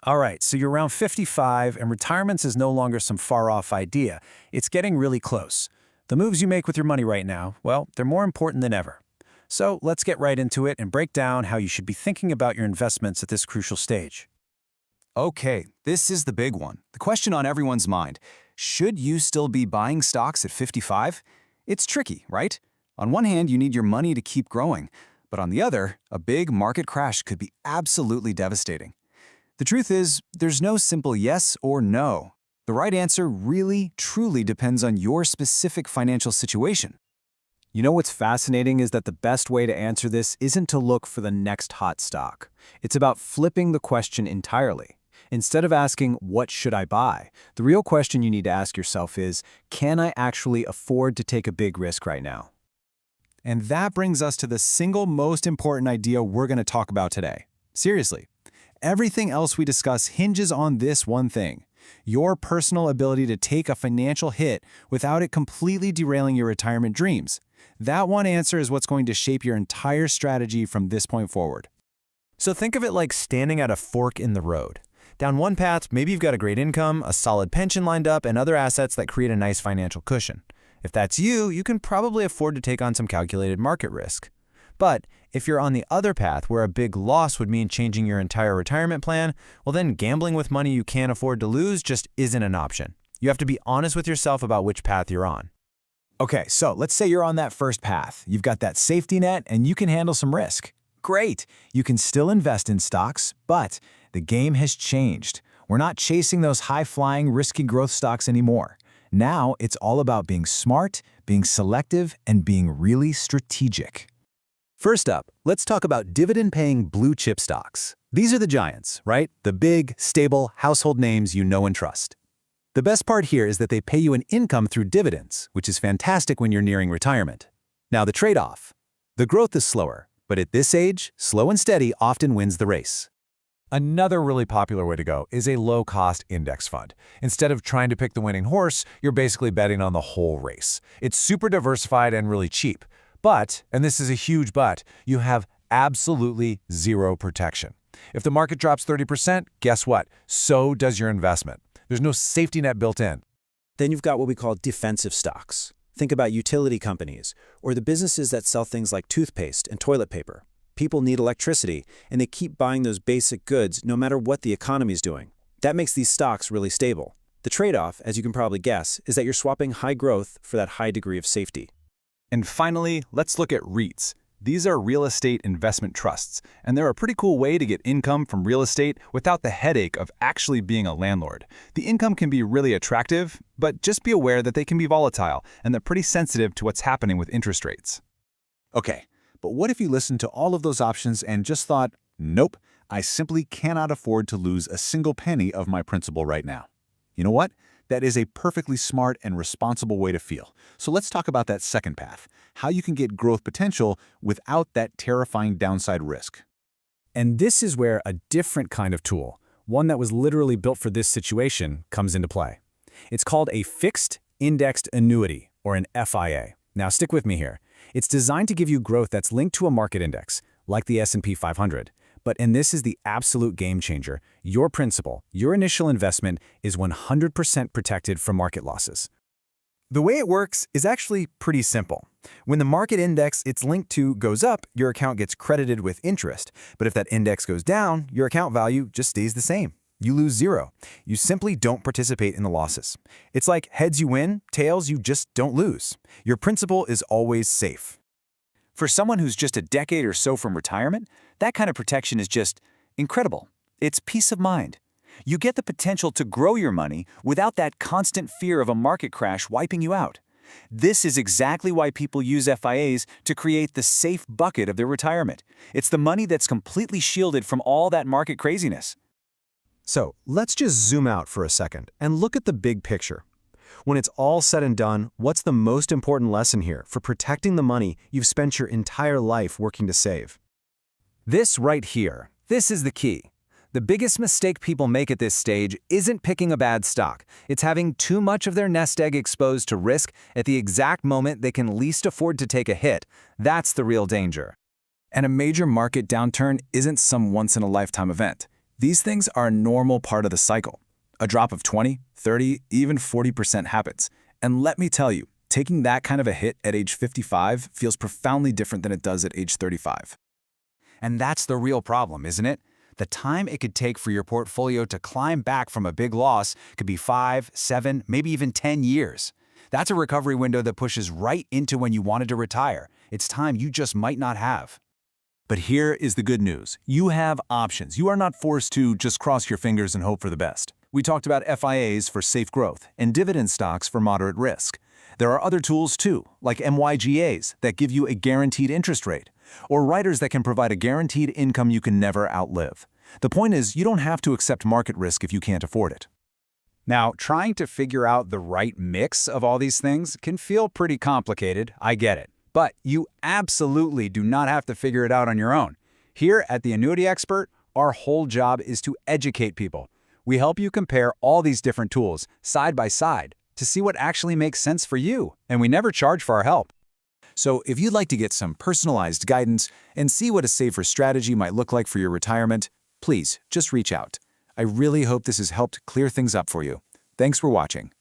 All right, so you're around 55, and retirement is no longer some far-off idea. It's getting really close. The moves you make with your money right now, well, they're more important than ever. So let's get right into it and break down how you should be thinking about your investments at this crucial stage. Okay, this is the big one. The question on everyone's mind. Should you still be buying stocks at 55? It's tricky, right? On one hand, you need your money to keep growing. But on the other, a big market crash could be absolutely devastating. The truth is, there's no simple yes or no. The right answer really, truly depends on your specific financial situation. You know what's fascinating is that the best way to answer this isn't to look for the next hot stock. It's about flipping the question entirely. Instead of asking, what should I buy? The real question you need to ask yourself is, can I actually afford to take a big risk right now? And that brings us to the single most important idea we're going to talk about today. Seriously, everything else we discuss hinges on this one thing: your personal ability to take a financial hit without it completely derailing your retirement dreams. That one answer is what's going to shape your entire strategy from this point forward. So think of it like standing at a fork in the road. Down one path, maybe you've got a great income, a solid pension lined up, and other assets that create a nice financial cushion. If that's you, you can probably afford to take on some calculated market risk. But if you're on the other path where a big loss would mean changing your entire retirement plan, well then gambling with money you can't afford to lose just isn't an option. You have to be honest with yourself about which path you're on. Okay, so let's say you're on that first path. You've got that safety net and you can handle some risk. Great! You can still invest in stocks, but the game has changed. We're not chasing those high-flying, risky growth stocks anymore. Now it's all about being smart, being selective, and being really strategic. First up, let's talk about dividend-paying blue-chip stocks. These are the giants, right? The big, stable, household names you know and trust. The best part here is that they pay you an income through dividends, which is fantastic when you're nearing retirement. Now the trade-off. The growth is slower, but at this age, slow and steady often wins the race. Another really popular way to go is a low-cost index fund. Instead of trying to pick the winning horse, you're basically betting on the whole race. It's super diversified and really cheap. But, and this is a huge but, you have absolutely zero protection. If the market drops 30%, guess what? So does your investment. There's no safety net built in. Then you've got what we call defensive stocks. Think about utility companies, or the businesses that sell things like toothpaste and toilet paper. People need electricity, and they keep buying those basic goods no matter what the economy is doing. That makes these stocks really stable. The trade-off, as you can probably guess, is that you're swapping high growth for that high degree of safety. And finally, let's look at REITs. These are real estate investment trusts, and they're a pretty cool way to get income from real estate without the headache of actually being a landlord. The income can be really attractive, but just be aware that they can be volatile, and they're pretty sensitive to what's happening with interest rates. Okay, but what if you listened to all of those options and just thought, nope, I simply cannot afford to lose a single penny of my principal right now? You know what? That is a perfectly smart and responsible way to feel. So let's talk about that second path, how you can get growth potential without that terrifying downside risk. And this is where a different kind of tool, one that was literally built for this situation, comes into play. It's called a fixed indexed annuity, or an FIA. Now stick with me here. It's designed to give you growth that's linked to a market index, like the S&P 500. And this is the absolute game changer. Your principal, your initial investment, is 100% protected from market losses. The way it works is actually pretty simple. When the market index it's linked to goes up, your account gets credited with interest. But if that index goes down, your account value just stays the same. You lose zero. You simply don't participate in the losses. It's like heads you win, tails you just don't lose. Your principal is always safe. For someone who's just a decade or so from retirement, that kind of protection is just incredible. It's peace of mind. You get the potential to grow your money without that constant fear of a market crash wiping you out. This is exactly why people use FIAs to create the safe bucket of their retirement. It's the money that's completely shielded from all that market craziness. So let's just zoom out for a second and look at the big picture. When it's all said and done, what's the most important lesson here for protecting the money you've spent your entire life working to save? This right here, this is the key. The biggest mistake people make at this stage isn't picking a bad stock. It's having too much of their nest egg exposed to risk at the exact moment they can least afford to take a hit. That's the real danger. And a major market downturn isn't some once-in-a-lifetime event. These things are a normal part of the cycle. A drop of 20, 30, even 40% happens. And let me tell you, taking that kind of a hit at age 55 feels profoundly different than it does at age 35. And that's the real problem, isn't it? The time it could take for your portfolio to climb back from a big loss could be 5, 7, maybe even 10 years. That's a recovery window that pushes right into when you wanted to retire. It's time you just might not have. But here is the good news. You have options. You are not forced to just cross your fingers and hope for the best. We talked about FIAs for safe growth and dividend stocks for moderate risk. There are other tools too, like MYGAs that give you a guaranteed interest rate, or writers that can provide a guaranteed income you can never outlive. The point is, you don't have to accept market risk if you can't afford it. Now, trying to figure out the right mix of all these things can feel pretty complicated, I get it. But you absolutely do not have to figure it out on your own. Here at The Annuity Expert, our whole job is to educate people. We help you compare all these different tools side by side to see what actually makes sense for you, and we never charge for our help. So if you'd like to get some personalized guidance and see what a safer strategy might look like for your retirement, please just reach out. I really hope this has helped clear things up for you. Thanks for watching.